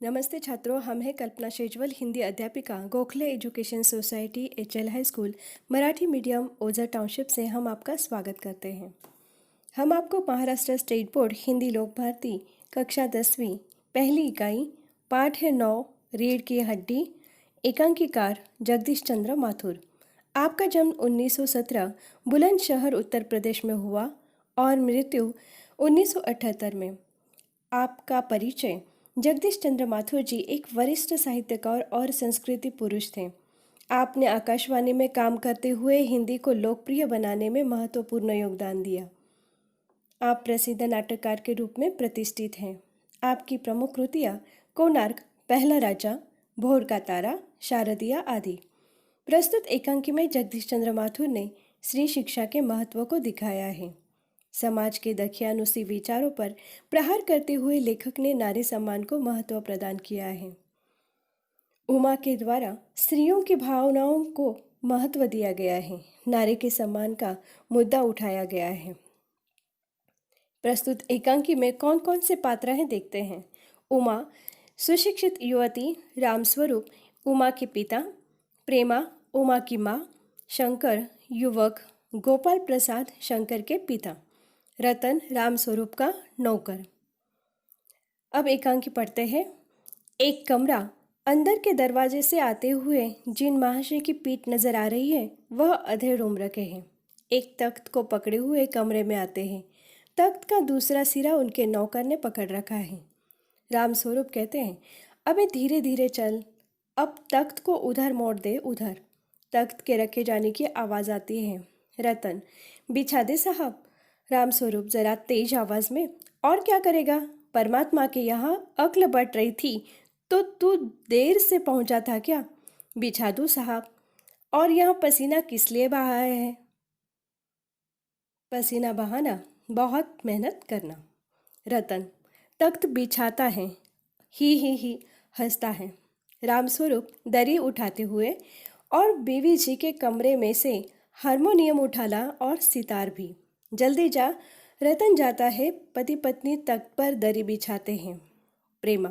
नमस्ते छात्रों, हम हैं कल्पना शेजवल, हिंदी अध्यापिका, Gokhale education society, HL high school, Marathi medium, Ozar township से हम आपका स्वागत करते हैं। हम आपको महाराष्ट्र स्टेट बोर्ड हिंदी लोक भारती कक्षा 10वीं पहली इकाई पाठ है 9 रीढ़ की हड्डी एकांकीकार जगदीश चंद्र माथुर। आपका जन्म 1917 बुलंदशहर उत्तर प्रदेश में हुआ और मृत्यु 1978 में। आपका परिचय। जगदीश चंद्र माथुर जी एक वरिष्ठ साहित्यकार और संस्कृति पुरुष थे। आपने आकाशवाणी में काम करते हुए हिंदी को लोकप्रिय बनाने में महत्वपूर्ण योगदान दिया। आप प्रसिद्ध नाटककार के रूप में प्रतिष्ठित हैं। आपकी प्रमुख कृतियाँ कोणार्क, पहला राजा, भोर का तारा, शारदिया आदि। प्रस्तुत एकांकी में जगदीश चंद्र माथुर ने स्त्री शिक्षा के महत्व को दिखाया है। समाज के दखियानुसी विचारों पर प्रहार करते हुए लेखक ने नारी सम्मान को महत्व प्रदान किया है। उमा के द्वारा स्त्रियों की भावनाओं को महत्व दिया गया है। नारी के सम्मान का मुद्दा उठाया गया है। प्रस्तुत एकांकी में कौन कौन से पात्र हैं देखते हैं। उमा सुशिक्षित युवती, रामस्वरूप उमा के पिता, प्रेमा उमा की माँ, शंकर युवक, गोपाल प्रसाद शंकर के पिता, रतन रामस्वरूप का नौकर। अब एकांकी पढ़ते हैं। एक कमरा। अंदर के दरवाजे से आते हुए जिन महाशय की पीठ नजर आ रही है वह अधेड़ उम्र के हैं। एक तख्त को पकड़े हुए कमरे में आते हैं। तख्त का दूसरा सिरा उनके नौकर ने पकड़ रखा है। रामस्वरूप कहते हैं, अबे धीरे धीरे चल, अब तख्त को उधर मोड़ दे, उधर। तख्त के रखे जाने की आवाज़ आती है। रतन, बिछा दे साहब। रामस्वरूप जरा तेज आवाज में, और क्या करेगा, परमात्मा के यहाँ अक्ल बट रही थी तो तू देर से पहुंचा था क्या? बिछा दूं साहब। और यहाँ पसीना किस लिए बहा है? पसीना बहाना, बहुत मेहनत करना। रतन, तख्त बिछाता है, ही हंसता है। रामस्वरूप दरी उठाते हुए, और बीवी जी के कमरे में से हारमोनियम उठा ला और सितार भी। जल्दी जा। रतन जाता है। पति पत्नी तख्त पर दरी बिछाते हैं। प्रेमा,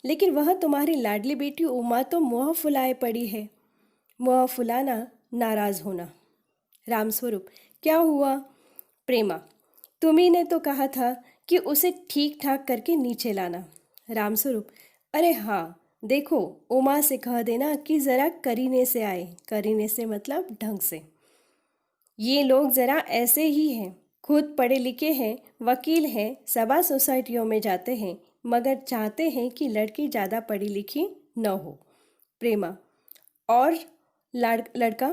लेकिन वह तुम्हारी लाडली बेटी उमा तो मुँह फुलाए पड़ी है। मुँह फुलाना, नाराज होना। रामस्वरूप, क्या हुआ? प्रेमा, तुम्ही ने तो कहा था कि उसे ठीक ठाक करके नीचे लाना। रामस्वरूप, अरे हाँ, देखो उमा से कह देना कि जरा करीने से आए। करीने से मतलब ढंग से। ये लोग जरा ऐसे ही हैं, खुद पढ़े लिखे हैं, वकील हैं, सभा सोसाइटियों में जाते हैं, मगर चाहते हैं कि लड़की ज़्यादा पढ़ी लिखी न हो। प्रेमा, और लड़का?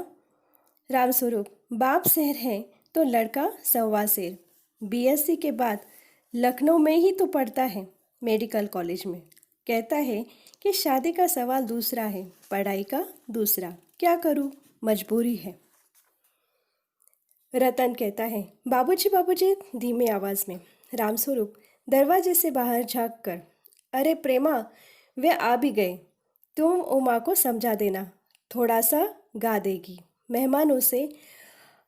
रामस्वरूप, बाप शेर है तो लड़का सवा शेर। BSc के बाद लखनऊ में ही तो पढ़ता है, मेडिकल कॉलेज में। कहता है कि शादी का सवाल दूसरा है, पढ़ाई का दूसरा। क्या करूँ, मजबूरी है। रतन कहता है, बाबूजी बाबूजी, धीमी आवाज में। रामस्वरूप दरवाजे से बाहर झांक कर, अरे प्रेमा, वे आ भी गए, तुम उमा को समझा देना, थोड़ा सा गा देगी। मेहमानों से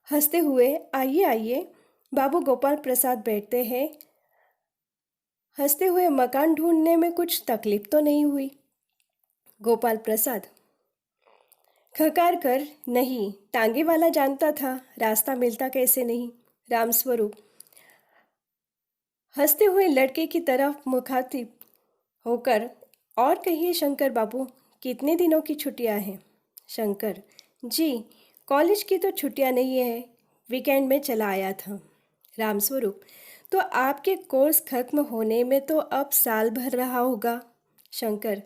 हंसते हुए, आइए आइए। बाबू गोपाल प्रसाद बैठते हैं। हंसते हुए, मकान ढूंढने में कुछ तकलीफ तो नहीं हुई? गोपाल प्रसाद खकार कर, नहीं, टांगे वाला जानता था, रास्ता मिलता कैसे नहीं। रामस्वरूप हंसते हुए लड़के की तरफ मुखातिब होकर, और कहिए शंकर बाबू, कितने दिनों की छुट्टियां हैं? शंकर, जी, कॉलेज की तो छुट्टियां नहीं है, वीकेंड में चला आया था। रामस्वरूप, तो आपके कोर्स खत्म होने में तो अब साल भर रहा होगा। शंकर,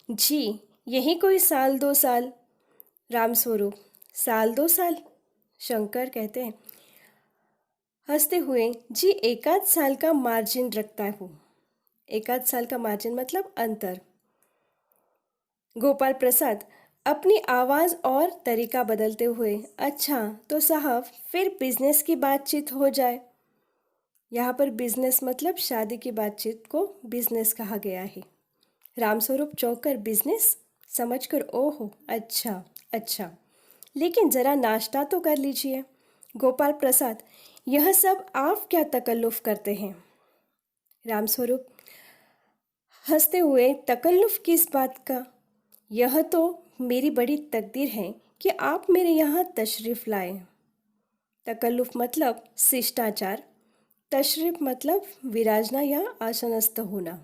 जी, यही कोई साल 2 साल। रामस्वरूप, साल 2 साल? शंकर कहते हैं हंसते हुए, जी, एकाध साल का मार्जिन रखता हूँ। एकाध साल का मार्जिन मतलब अंतर। गोपाल प्रसाद अपनी आवाज़ और तरीका बदलते हुए, अच्छा तो साहब फिर बिजनेस की बातचीत हो जाए। यहाँ पर बिजनेस मतलब शादी की बातचीत को बिजनेस कहा गया है। रामस्वरूप चौंक कर, बिजनेस? समझकर, ओहो, अच्छा अच्छा, लेकिन ज़रा नाश्ता तो कर लीजिए। गोपाल प्रसाद, यह सब आप क्या तकल्लुफ़ करते हैं? रामस्वरूप, हंसते हुए, तकल्लुफ़ किस बात का? यह तो मेरी बड़ी तकदीर है कि आप मेरे यहाँ तशरीफ़ लाए। तकल्लुफ़ मतलब शिष्टाचार, तशरीफ़ मतलब विराजना या आसनस्थ होना।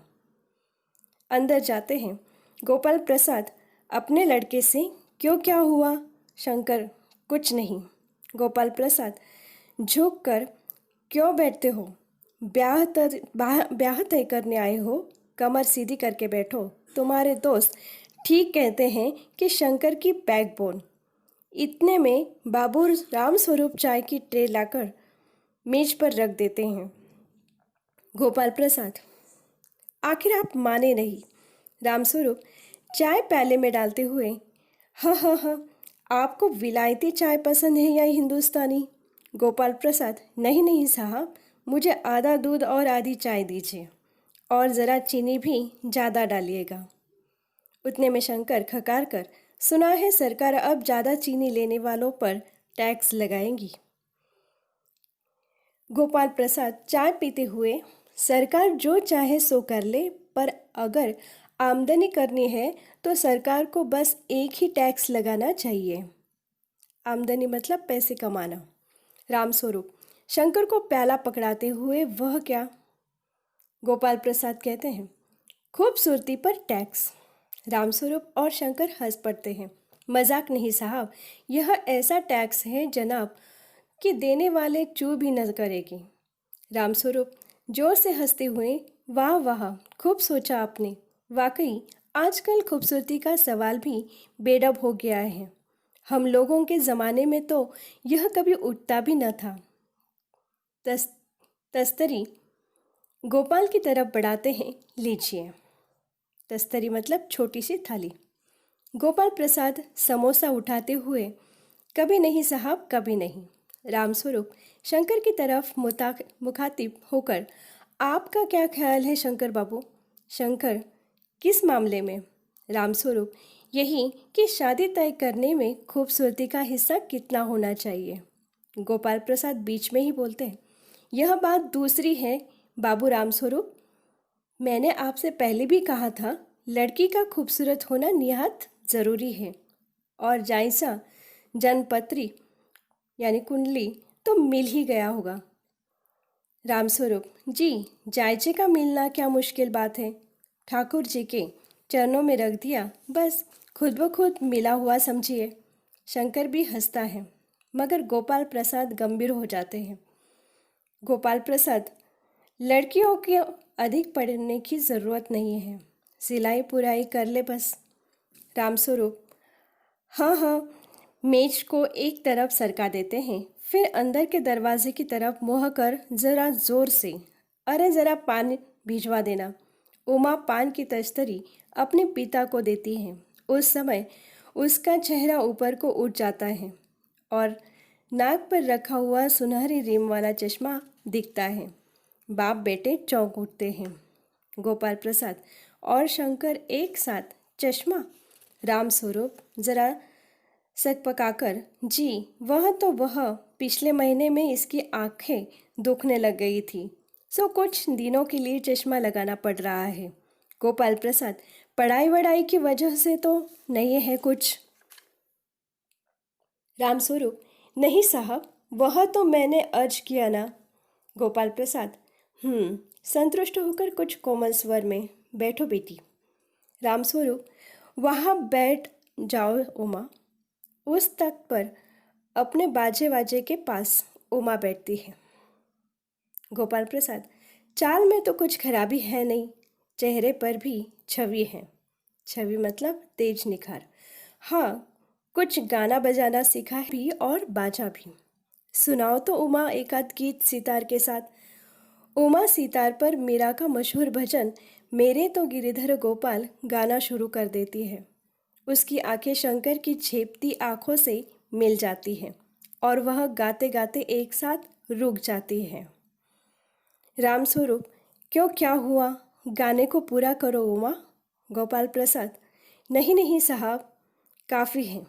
अंदर जाते हैं। गोपाल प्रसाद अपने लड़के से, क्यों, क्या हुआ? शंकर, कुछ नहीं। गोपाल प्रसाद झुक कर, क्यों बैठते हो? ब्याह तय करने आए हो? कमर सीधी करके बैठो। तुम्हारे दोस्त ठीक कहते हैं कि शंकर की बैकबोन। इतने में बाबू राम स्वरूप चाय की ट्रे लाकर मेज पर रख देते हैं। गोपाल प्रसाद, आखिर आप माने नहीं। रामस्वरूप चाय प्याले में डालते हुए, हाँ हाँ हाँ, आपको विलायती चाय पसंद है या हिंदुस्तानी? गोपाल प्रसाद, नहीं नहीं साहब, मुझे आधा दूध और आधी चाय दीजिए, और ज़रा चीनी भी ज़्यादा डालिएगा। उतने में शंकर खकार कर, सुना है सरकार अब ज़्यादा चीनी लेने वालों पर टैक्स लगाएंगी। गोपाल प्रसाद चाय पीते हुए, सरकार जो चाहे सो कर ले, पर अगर आमदनी करनी है तो सरकार को बस एक ही टैक्स लगाना चाहिए। आमदनी मतलब पैसे कमाना। रामस्वरूप शंकर को प्याला पकड़ाते हुए, वह क्या? गोपाल प्रसाद कहते हैं, खूबसूरती पर टैक्स। रामस्वरूप और शंकर हंस पड़ते हैं। मजाक नहीं साहब, यह ऐसा टैक्स है जनाब कि देने वाले चू भी न करेगी। रामस्वरूप जोर से हंसते हुए, वाह वाह, खूब सोचा आपने। वाकई आजकल खूबसूरती का सवाल भी बेडब हो गया है। हम लोगों के ज़माने में तो यह कभी उठता भी न था। तस्तरी गोपाल की तरफ बढ़ाते हैं, लीजिए। तस्तरी मतलब छोटी सी थाली। गोपाल प्रसाद समोसा उठाते हुए, कभी नहीं साहब, कभी नहीं। रामस्वरूप शंकर की तरफ मुखातिब होकर, आपका क्या ख्याल है शंकर बाबू? शंकर, किस मामले में? रामस्वरूप, यही कि शादी तय करने में खूबसूरती का हिस्सा कितना होना चाहिए। गोपाल प्रसाद बीच में ही बोलते हैं, यह बात दूसरी है बाबू रामस्वरूप, मैंने आपसे पहले भी कहा था, लड़की का खूबसूरत होना निहायत ज़रूरी है, और जायसा जनपत्री यानी कुंडली तो मिल ही गया होगा। रामस्वरूप, जी, जायचे का मिलना क्या मुश्किल बात है। ठाकुर जी के चरणों में रख दिया, बस खुद ब खुद मिला हुआ समझिए। शंकर भी हंसता है, मगर गोपाल प्रसाद गंभीर हो जाते हैं। गोपाल प्रसाद, लड़कियों को अधिक पढ़ने की ज़रूरत नहीं है, सिलाई पुराई कर ले बस। रामस्वरूप, हाँ हाँ, मेज को एक तरफ सरका देते हैं, फिर अंदर के दरवाजे की तरफ मुँह कर ज़रा ज़ोर से, अरे ज़रा पान भिजवा देना। उमा पान की तश्तरी अपने पिता को देती है। उस समय उसका चेहरा ऊपर को उठ जाता है और नाक पर रखा हुआ सुनहरी रिम वाला चश्मा दिखता है। बाप बेटे चौंक उठते हैं। गोपाल प्रसाद और शंकर एक साथ, चश्मा? रामस्वरूप ज़रा सकपकाकर, जी, वह पिछले महीने में इसकी आंखें दुखने लग गई थी, सो कुछ दिनों के लिए चश्मा लगाना पड़ रहा है। गोपाल प्रसाद, पढ़ाई वढ़ाई की वजह से तो नहीं है कुछ? रामस्वरूप, नहीं साहब, वह तो मैंने अर्ज किया ना। गोपाल प्रसाद, संतुष्ट होकर कुछ कोमल स्वर में, बैठो बेटी। रामस्वरूप, वहाँ बैठ जाओ उमा। उस तख्त पर अपने बाजे वाजे के पास उमा बैठती है। गोपाल प्रसाद, चाल में तो कुछ खराबी है नहीं, चेहरे पर भी छवि है। छवि मतलब तेज निखार। हाँ, कुछ गाना बजाना सीखा है भी और बाजा भी। सुनाओ तो उमा एक आध गीत सितार के साथ। उमा सितार पर मीरा का मशहूर भजन मेरे तो गिरिधर गोपाल गाना शुरू कर देती है। उसकी आंखें शंकर की झेपती आंखों से मिल जाती हैं और वह गाते गाते एक साथ रुक जाती है। रामस्वरूप, क्यों, क्या हुआ? गाने को पूरा करो उमा। गोपाल प्रसाद, नहीं नहीं साहब, काफ़ी है,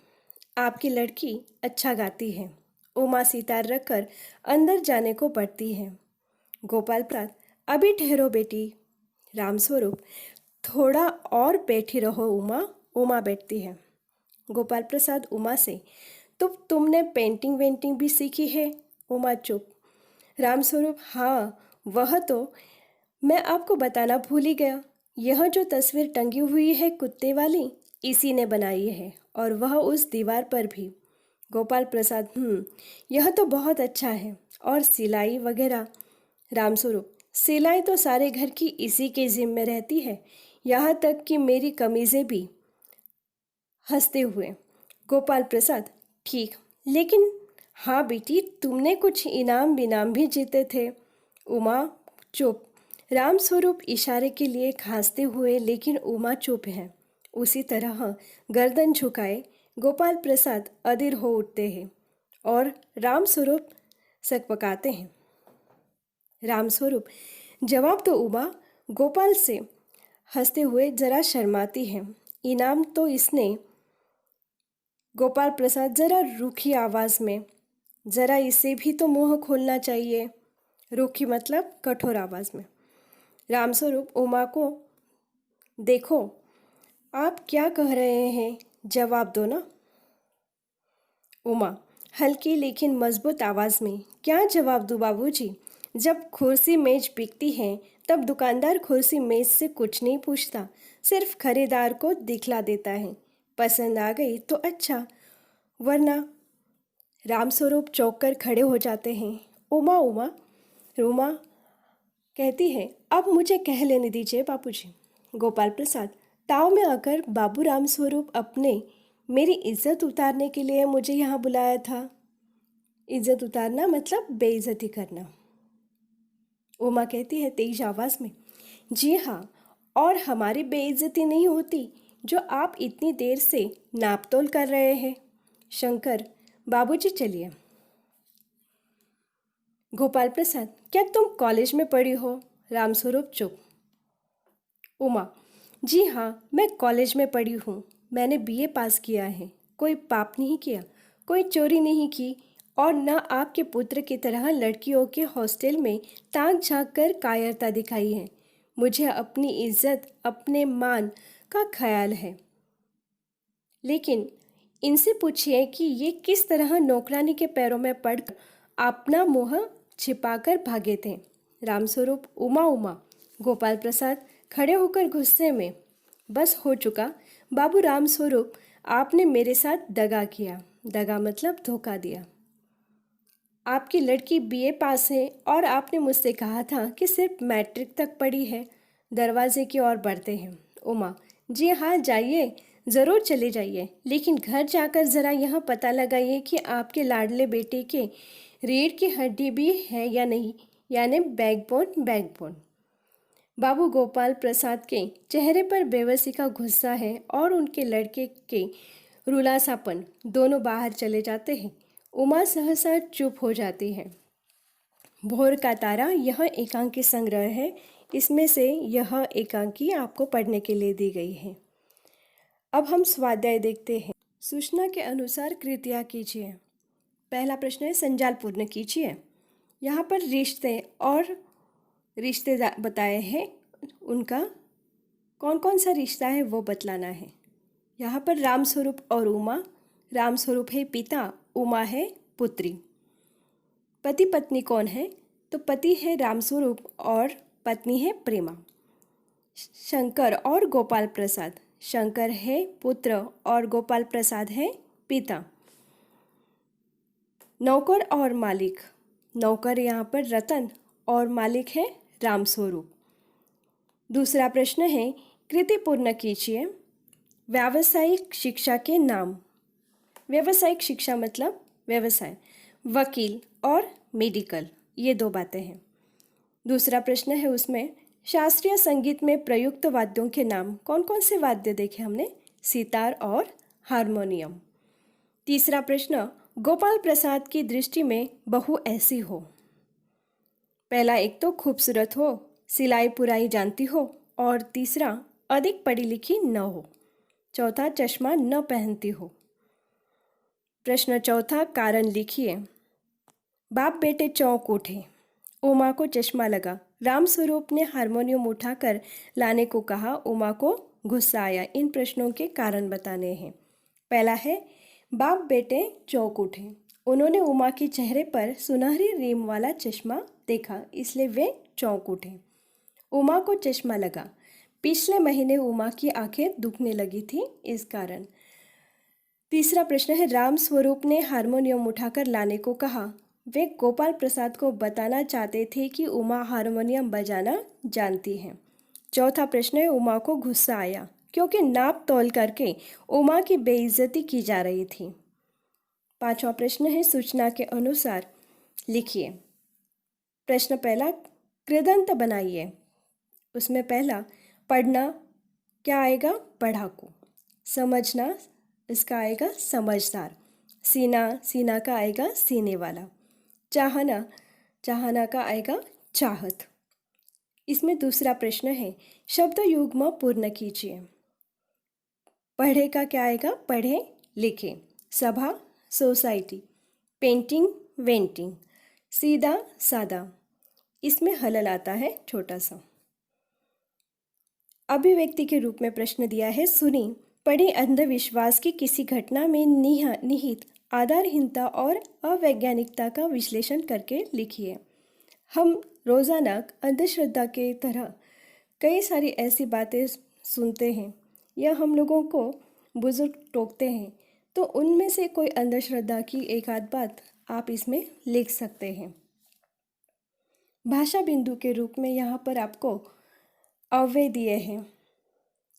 आपकी लड़की अच्छा गाती है। उमा सितार रखकर अंदर जाने को बढ़ती है। गोपाल प्रसाद, अभी ठहरो बेटी। रामस्वरूप, थोड़ा और बैठी रहो उमा। उमा बैठती है। गोपाल प्रसाद उमा से, तो तुमने पेंटिंग वेंटिंग भी सीखी है? उमा चुप। रामस्वरूप, हाँ वह तो मैं आपको बताना भूल ही गया। यह जो तस्वीर टंगी हुई है कुत्ते वाली, इसी ने बनाई है, और वह उस दीवार पर भी। गोपाल प्रसाद, यह तो बहुत अच्छा है। और सिलाई वगैरह? रामस्वरूप, सिलाई तो सारे घर की इसी के जिम्मे रहती है, यहाँ तक कि मेरी कमीज़ें भी। हंसते हुए गोपाल प्रसाद, ठीक, लेकिन हाँ बेटी, तुमने कुछ इनाम बिनाम भी जीते थे। उमा चुप। रामस्वरूप इशारे के लिए खांसते हुए, लेकिन उमा चुप है। उसी तरह गर्दन झुकाए गोपाल प्रसाद अधीर हो उठते हैं और रामस्वरूप सकपकाते हैं। रामस्वरूप, जवाब तो उमा। गोपाल से हंसते हुए जरा शर्माती है। इनाम तो इसने। गोपाल प्रसाद जरा रूखी आवाज़ में, जरा इसे भी तो मुंह खोलना चाहिए। रूखी मतलब कठोर आवाज़ में। रामस्वरूप उमा को, देखो आप क्या कह रहे हैं, जवाब दो ना। उमा हल्की लेकिन मजबूत आवाज़ में, क्या जवाब दूँ बाबूजी? जब कुर्सी मेज बिकती हैं तब दुकानदार कुर्सी मेज से कुछ नहीं पूछता, सिर्फ खरीदार को दिखला देता है। पसंद आ गई तो अच्छा, वरना। रामस्वरूप चौंक कर खड़े हो जाते हैं। उमा उमा उमा कहती है, अब मुझे कह लेने दीजिए बाबूजी। गोपाल प्रसाद, ताव में आकर बाबू रामस्वरूप अपने मेरी इज्जत उतारने के लिए मुझे यहाँ बुलाया था। इज्जत उतारना मतलब बेइज्जती करना। उमा कहती है तेज आवाज़ में, जी हाँ, और हमारी बेइज्जती नहीं होती जो आप इतनी देर से नापतोल कर रहे हैं। शंकर, बाबूजी चलिए। गोपाल प्रसाद, क्या तुम कॉलेज में पढ़ी हो? रामस्वरूप चुप। उमा, जी हाँ, मैं कॉलेज में पढ़ी हूँ। मैंने बीए पास किया है। कोई पाप नहीं किया, कोई चोरी नहीं की, और न आपके पुत्र की तरह लड़कियों के हॉस्टल में ताक झांक कर कायरता दिखाई है। मुझे अपनी इज्जत, अपने मान का ख्याल है। लेकिन इनसे पूछिए कि ये किस तरह नौकरानी के पैरों में पड़कर अपना मुँह छिपाकर भागे थे। रामस्वरूप उमा उमा। गोपाल प्रसाद खड़े होकर गुस्से में, बस हो चुका बाबू रामस्वरूप, आपने मेरे साथ दगा किया। दगा मतलब धोखा दिया। आपकी लड़की बीए पास है और आपने मुझसे कहा था कि सिर्फ मैट्रिक तक पढ़ी है। दरवाजे की ओर बढ़ते हैं। उमा, जी हाँ जाइए, ज़रूर चले जाइए, लेकिन घर जाकर ज़रा यह पता लगाइए कि आपके लाडले बेटे के रीढ़ की हड्डी भी है या नहीं, यानी बैकबोन। बैकबोन। बाबू गोपाल प्रसाद के चेहरे पर बेबसी का गुस्सा है और उनके लड़के के रुलासापन, दोनों बाहर चले जाते हैं। उमा सहसा चुप हो जाती है। भोर का तारा यह एकांकी संग्रह है, इसमें से यह एकांकी आपको पढ़ने के लिए दी गई है। अब हम स्वाध्याय देखते हैं। सूचना के अनुसार कृतियाँ कीजिए। पहला प्रश्न है, संजाल पूर्ण कीजिए। यहाँ पर रिश्ते बताए हैं, उनका कौन कौन सा रिश्ता है वो बतलाना है। यहाँ पर रामस्वरूप और उमा। रामस्वरूप है पिता, उमा है पुत्री। पति पत्नी कौन है? तो पति है रामस्वरूप और पत्नी है प्रेमा। शंकर और गोपाल प्रसाद। शंकर है पुत्र और गोपाल प्रसाद है पिता। नौकर और मालिक। नौकर यहाँ पर रतन और मालिक है रामस्वरूप। दूसरा प्रश्न है, कृति पूर्ण कीजिए। व्यावसायिक शिक्षा के नाम। व्यावसायिक शिक्षा मतलब व्यवसाय। वकील और मेडिकल, ये दो बातें हैं। दूसरा प्रश्न है उसमें, शास्त्रीय संगीत में प्रयुक्त वाद्यों के नाम। कौन कौन से वाद्य देखे हमने? सितार और हारमोनियम। तीसरा प्रश्न, गोपाल प्रसाद की दृष्टि में बहू ऐसी हो। पहला, एक तो खूबसूरत हो, सिलाई पुराई जानती हो, और तीसरा अधिक पढ़ी लिखी न हो। चौथा, चश्मा न पहनती हो। प्रश्न चौथा, कारण लिखिए। बाप बेटे चौंक उठे। उमा को चश्मा लगा, रामस्वरूप ने हारमोनियम उठाकर लाने को कहा, उमा को गुस्सा आया। इन प्रश्नों के कारण बताने हैं। पहला है, बाप बेटे चौंक उठे। उन्होंने उमा के चेहरे पर सुनहरी रीम वाला चश्मा देखा, इसलिए वे चौंक उठे। उमा को चश्मा लगा। पिछले महीने उमा की आंखें दुखने लगी थी, इस कारण। तीसरा प्रश्न है, राम स्वरूप ने हारमोनियम उठाकर लाने को कहा। वे गोपाल प्रसाद को बताना चाहते थे कि उमा हारमोनियम बजाना जानती है। चौथा प्रश्न है, उमा को गुस्सा आया क्योंकि नाप तोल करके उमा की बेइज्जती की जा रही थी। पांचवा प्रश्न है, सूचना के अनुसार लिखिए। प्रश्न पहला, कृदंत बनाइए। उसमें पहला, पढ़ना क्या आएगा? पढ़ाकू। समझना, इसका आएगा समझदार। सीना, सीना का आएगा सीने वाला। चाहना, चाहना का आएगा चाहत। इसमें दूसरा प्रश्न है, शब्द युग्म पूर्ण कीजिए। पढ़े का क्या आएगा? पढ़े लिखे। सभा, सोसाइटी। पेंटिंग, वेंटिंग। सीधा, सादा। इसमें हलल आता है छोटा सा। अभिव्यक्ति के रूप में प्रश्न दिया है, सुनी पढ़ी अंधविश्वास की किसी घटना में निहित आधारहीनता और अवैज्ञानिकता का विश्लेषण करके लिखिए। हम रोज़ाना अंधश्रद्धा के तरह कई सारी ऐसी बातें सुनते हैं या हम लोगों को बुजुर्ग टोकते हैं, तो उनमें से कोई अंधश्रद्धा की एक आध बात आप इसमें लिख सकते हैं। भाषा बिंदु के रूप में यहाँ पर आपको अव्यय दिए हैं।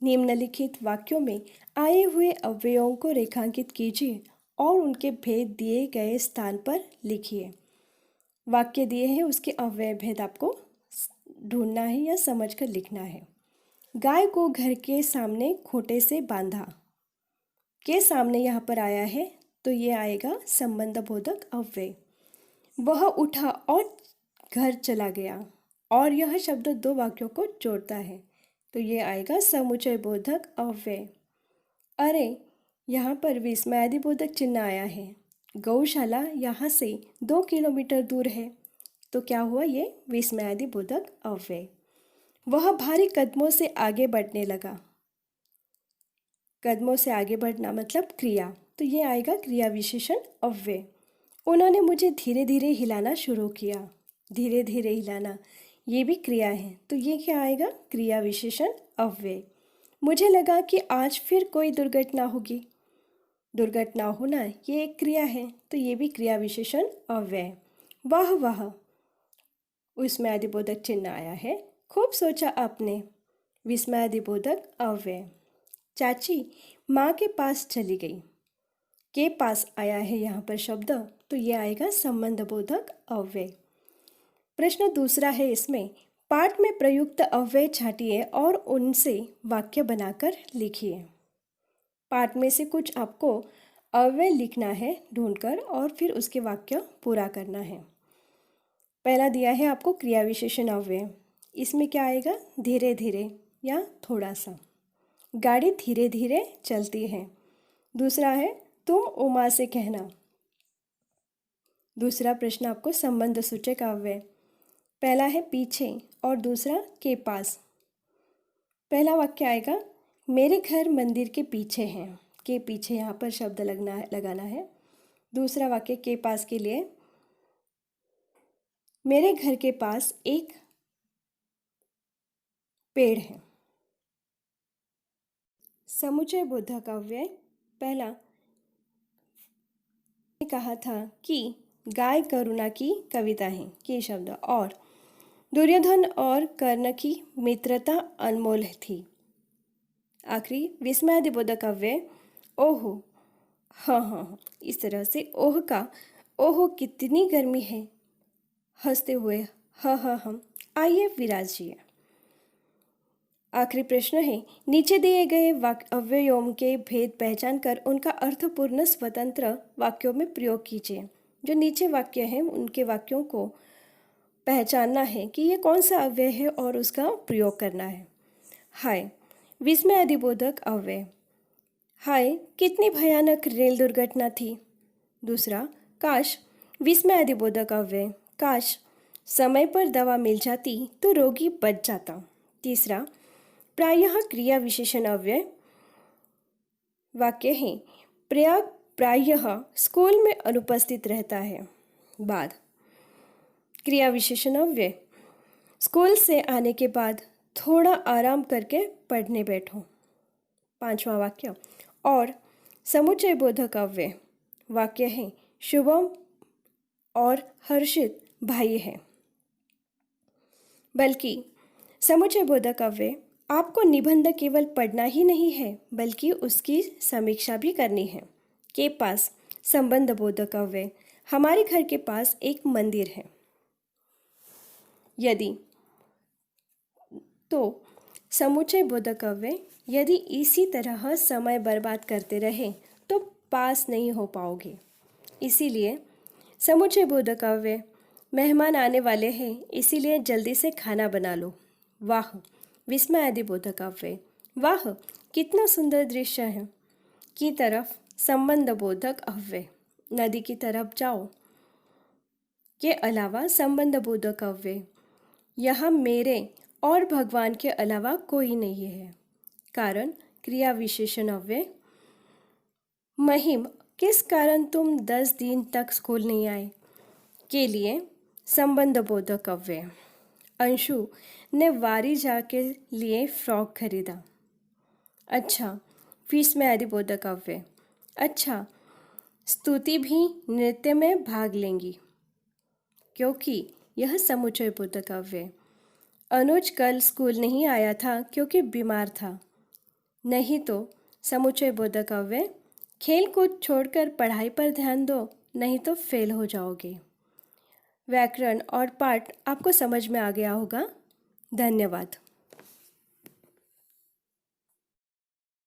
निम्नलिखित वाक्यों में आए हुए अव्ययों को रेखांकित कीजिए और उनके भेद दिए गए स्थान पर लिखिए। वाक्य दिए हैं, उसके अव्यय भेद आपको ढूंढना है या समझकर लिखना है। गाय को घर के सामने खूंटे से बांधा। के सामने यहाँ पर आया है, तो ये आएगा संबंध बोधक अव्यय। वह उठा और घर चला गया, और यह शब्द दो वाक्यों को जोड़ता है, तो ये आएगा समुच्चय बोधक अव्यय। अरे, यहाँ पर विस्मयादि बोधक चिन्ह आया है। गौशाला यहाँ से 2 किलोमीटर दूर है, तो क्या हुआ? ये विस्मयादि बोधक अव्यय। वह भारी कदमों से आगे बढ़ने लगा। कदमों से आगे बढ़ना मतलब क्रिया, तो ये आएगा क्रिया विशेषण अव्यय। उन्होंने मुझे धीरे धीरे हिलाना शुरू किया। धीरे धीरे हिलाना, ये भी क्रिया है, तो ये क्या आएगा? क्रिया विशेषण अव्यय। मुझे लगा कि आज फिर कोई दुर्घटना होगी। दुर्घटना होना ये एक क्रिया है, तो ये भी क्रिया विशेषण अव्यय। वाह वाह, उसमें आदिबोधक चिन्ह आया है। खूब सोचा आपने, विस्मयादिबोधक अव्यय। चाची माँ के पास चली गई। के पास आया है यहाँ पर शब्द, तो ये आएगा संबंध बोधक अव्यय। प्रश्न दूसरा है, इसमें पाठ में प्रयुक्त अव्यय छांटिए और उनसे वाक्य बनाकर लिखिए। पाठ में से कुछ आपको अव्यय लिखना है ढूंढकर, और फिर उसके वाक्य पूरा करना है। पहला दिया है आपको क्रिया विशेषण अव्यय। इसमें क्या आएगा? धीरे धीरे या थोड़ा सा। गाड़ी धीरे धीरे चलती है। दूसरा है, तुम उमा से कहना। दूसरा प्रश्न आपको संबंध सूचक अव्यय। पहला है पीछे और दूसरा के पास। पहला वाक्य आएगा, मेरे घर मंदिर के पीछे हैं। के पीछे यहाँ पर शब्द लगाना है। दूसरा वाक्य के पास के लिए, मेरे घर के पास एक पेड़ है। समुच्चय बोधक अव्यय। पहला कहा था कि गाय करुणा की कविता है, के शब्द, और दुर्योधन और कर्ण की मित्रता अनमोल थी। आखिरी विस्मयादिबोधक अव्यय, ओहो, हाँ हाँ हाँ, इस तरह से ओह का, ओहो कितनी गर्मी है, हंसते हुए हाँ हाँ हम, आइए विराजिए। आखिरी प्रश्न है, नीचे दिए गए अव्ययों के भेद पहचान कर उनका अर्थपूर्ण स्वतंत्र वाक्यों में प्रयोग कीजिए। जो नीचे वाक्य हैं उनके वाक्यों को पहचानना है कि ये कौन सा अव्यय है और उसका प्रयोग करना है। हाय, विस्मयादिबोधक अव्यय। हाय, कितनी भयानक रेल दुर्घटना थी। दूसरा, काश, विस्मयादिबोधक अव्यय। काश, समय पर दवा मिल जाती तो रोगी बच जाता। तीसरा, प्रायः क्रिया विशेषण अव्यय वाक्य है। प्रयाग प्रायः स्कूल में अनुपस्थित रहता है। बाद, क्रिया विशेषण अव्यय, स्कूल से आने के बाद थोड़ा आराम करके पढ़ने बैठो। पांचवा वाक्य, और समुच्चय बोधक अव्यय वाक्य है। शुभम और हर्षित भाई है। बल्कि समुच्चय बोधक अव्यय आपको निबंध केवल पढ़ना ही नहीं है बल्कि उसकी समीक्षा भी करनी है। के पास संबंध बोधक अव्यय, हमारे घर के पास एक मंदिर है। यदि तो समुच्चय बोधक अव्यय, यदि इसी तरह समय बर्बाद करते रहे तो पास नहीं हो पाओगे। इसीलिए समुच्चय बोधक अव्यय, मेहमान आने वाले हैं इसीलिए जल्दी से खाना बना लो। वाह, विस्मय आदि बोधक अव्यय, वाह कितना सुंदर दृश्य है। की तरफ संबंध बोधक अव्यय, नदी की तरफ जाओ। के अलावा संबंध बोधक अव्यय, यहाँ मेरे और भगवान के अलावा कोई नहीं है। कारण क्रिया विशेषण अव्यय, महिम किस कारण तुम 10 दिन तक स्कूल नहीं आए। के लिए संबंध बोधक अव्यय, अंशु ने वारी जाके लिए फ्रॉक खरीदा। अच्छा, फीस में आदि बोधक अव्यय, अच्छा स्तुति भी नृत्य में भाग लेंगी। क्योंकि यह समुच्चय बोधक अव्यय, अनुज कल स्कूल नहीं आया था क्योंकि बीमार था। नहीं तो समुच्चय बोधक अव्यय, खेल कूद छोड़कर पढ़ाई पर ध्यान दो नहीं तो फेल हो जाओगे। व्याकरण और पाठ आपको समझ में आ गया होगा। धन्यवाद।